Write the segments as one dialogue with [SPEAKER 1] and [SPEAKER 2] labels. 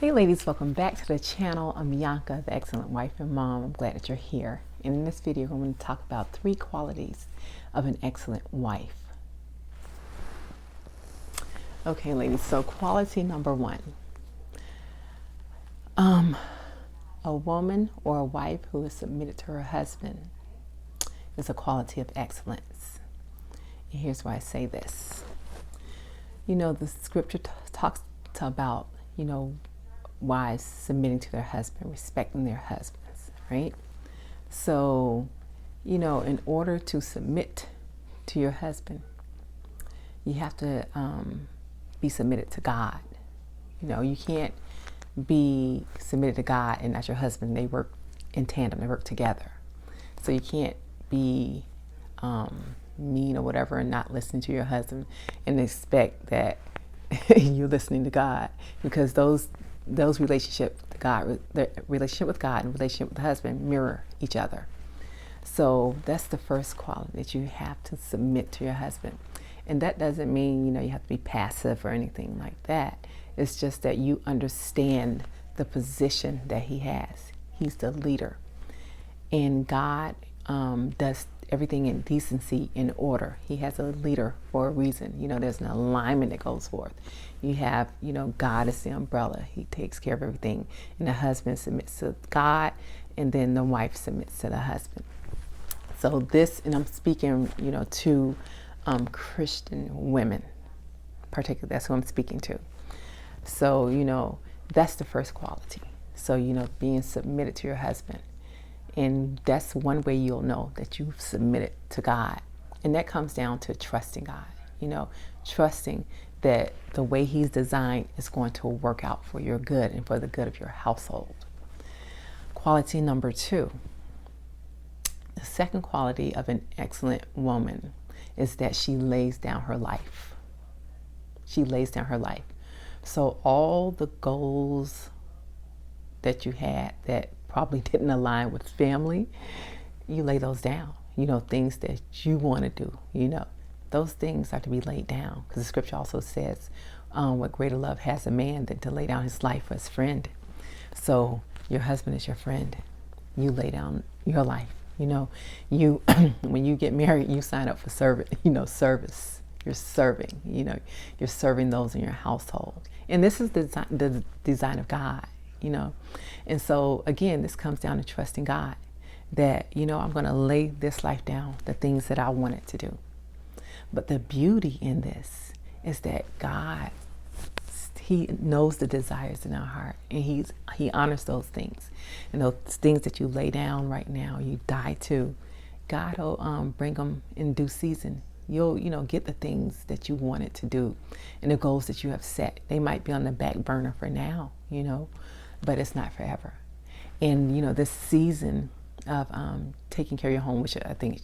[SPEAKER 1] Hey ladies, welcome back to the channel. I'm Bianca, the excellent wife and mom. I'm glad that you're here. And in this video, I'm going to talk about 3 qualities of an excellent wife. Okay ladies, so quality number 1. A woman or a wife who is submitted to her husband is a quality of excellence. And here's why I say this. The scripture talks about, wives submitting to their husband, respecting their husbands, right? So, in order to submit to your husband, you have to be submitted to God. You can't be submitted to God and not your husband. They work in tandem, they work together. So you can't be mean or whatever and not listening to your husband and expect that you're listening to God, because those relationships, the relationship with God and relationship with the husband mirror each other. So that's the first quality, that you have to submit to your husband. And that doesn't mean, you have to be passive or anything like that. It's just that you understand the position that he has. He's the leader. And God does everything in decency, in order. He has a leader for a reason. There's an alignment that goes forth. You have, God is the umbrella. He takes care of everything. And the husband submits to God, and then the wife submits to the husband. So this, and I'm speaking, to Christian women, particularly. That's who I'm speaking to. So, that's the first quality. So, being submitted to your husband. And that's one way you'll know that you've submitted to God. And that comes down to trusting God, trusting that the way he's designed is going to work out for your good and for the good of your household. Quality number 2. The second quality of an excellent woman is that she lays down her life. She lays down her life. So all the goals that you had that probably didn't align with family, you lay those down. Things that you want to do, those things are to be laid down, because the scripture also says, what greater love has a man than to lay down his life for his friend. So your husband is your friend. You lay down your life. You when you get married, you sign up for service. You're serving. You're serving those in your household. And this is the design of God. And so again, this comes down to trusting God, that I'm going to lay this life down, the things that I want it to do. But the beauty in this is that God, he knows the desires in our heart, and he honors those things. And those things that you lay down right now, you die to, God will bring them in due season. You'll get the things that you wanted to do and the goals that you have set. They might be on the back burner for now, but it's not forever. And this season of taking care of your home, which I think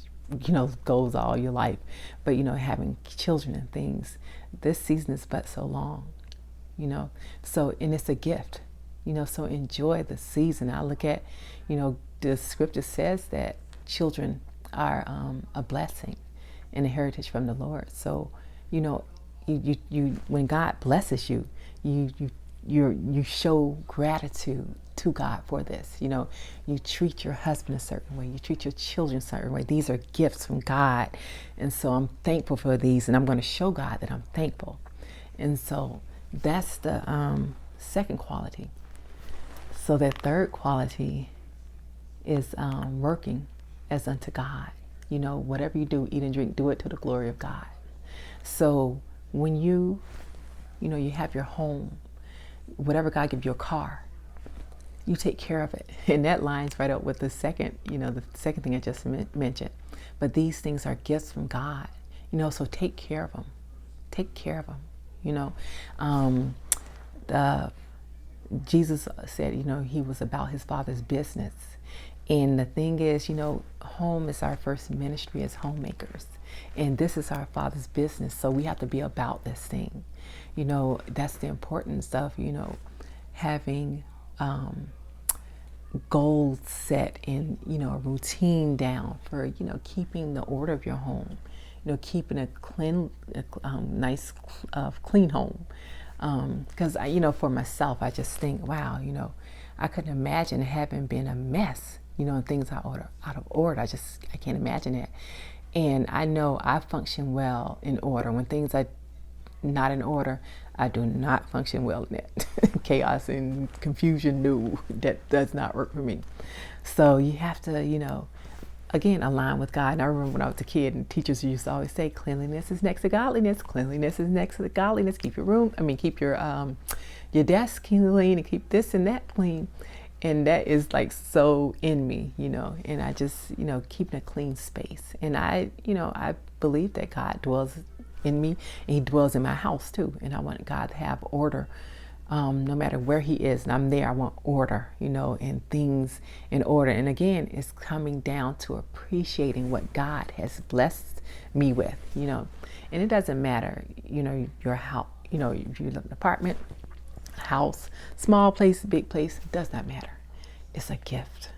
[SPEAKER 1] goes all your life, but having children and things, this season is but so long, so, and it's a gift, so enjoy the season. I look at, the scripture says that children are a blessing and a heritage from the Lord. So you when God blesses you, you show gratitude to God for this. You treat your husband a certain way. You treat your children a certain way. These are gifts from God. And so I'm thankful for these, and I'm going to show God that I'm thankful. And so that's the second quality. So that third quality is working as unto God. Whatever you do, eat and drink, do it to the glory of God. So when you have your home, whatever God gives you, a car, you take care of it. And that lines right up with the second, the second thing I just mentioned. But these things are gifts from God, so take care of them. Take care of them. Jesus said, he was about his Father's business. And the thing is, home is our first ministry as homemakers. And this is our Father's business. So we have to be about this thing. That's the importance of, having goals set and, a routine down for, keeping the order of your home, keeping a nice, clean home, Because for myself, I just think, wow, I couldn't imagine having been a mess, and things out of order. I can't imagine it. And I know I function well in order. When things are not in order, I do not function well in it. Chaos and confusion, no, that does not work for me. So you have to, again, align with God. And I remember when I was a kid, and teachers used to always say, cleanliness is next to godliness. Cleanliness is next to godliness. Keep your desk clean, and keep this and that clean. And that is like so in me, and I just, keeping a clean space. And I believe that God dwells in me, and he dwells in my house too. And I want God to have order, no matter where he is. And I'm there, I want order, and things in order. And again, it's coming down to appreciating what God has blessed me with, and it doesn't matter, your house, if you live in an apartment, house, small place, big place, it does not matter. It's a gift,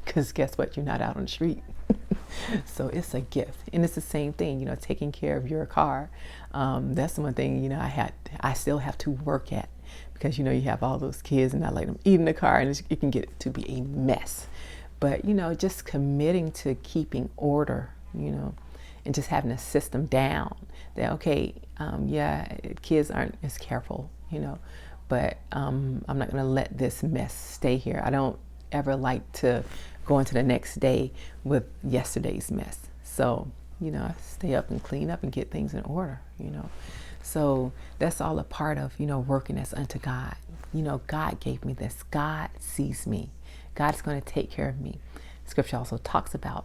[SPEAKER 1] because guess what? You're not out on the street. So it's a gift. And it's the same thing, taking care of your car. That's the one thing, I still have to work at, because, you have all those kids, and I let them eat in the car, and it can get to be a mess. But, just committing to keeping order, and just having a system down that, okay, kids aren't as careful, but I'm not going to let this mess stay here. I don't ever like to go into the next day with yesterday's mess. So, I stay up and clean up and get things in order, So that's all a part of, working as unto God. God gave me this. God sees me. God is going to take care of me. Scripture also talks about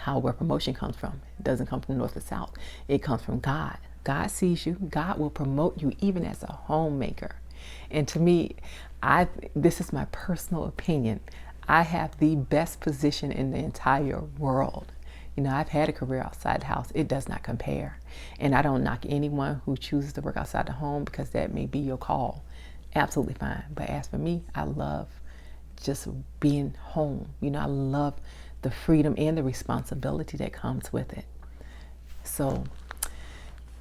[SPEAKER 1] where promotion comes from. It doesn't come from north or south. It comes from God. God sees you. God will promote you even as a homemaker. And to me, this is my personal opinion. I have the best position in the entire world. I've had a career outside the house. It does not compare. And I don't knock anyone who chooses to work outside the home, because that may be your call. Absolutely fine. But as for me, I love just being home. I love the freedom and the responsibility that comes with it. So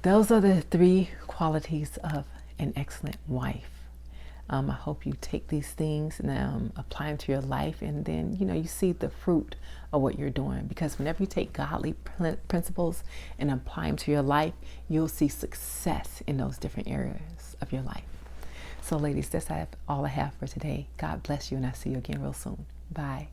[SPEAKER 1] those are the 3 qualities of an excellent wife. I hope you take these things and apply them to your life, and then you see the fruit of what you're doing. Because whenever you take godly principles and apply them to your life, you'll see success in those different areas of your life. So ladies, that's all I have for today. God bless you, and I'll see you again real soon. Bye.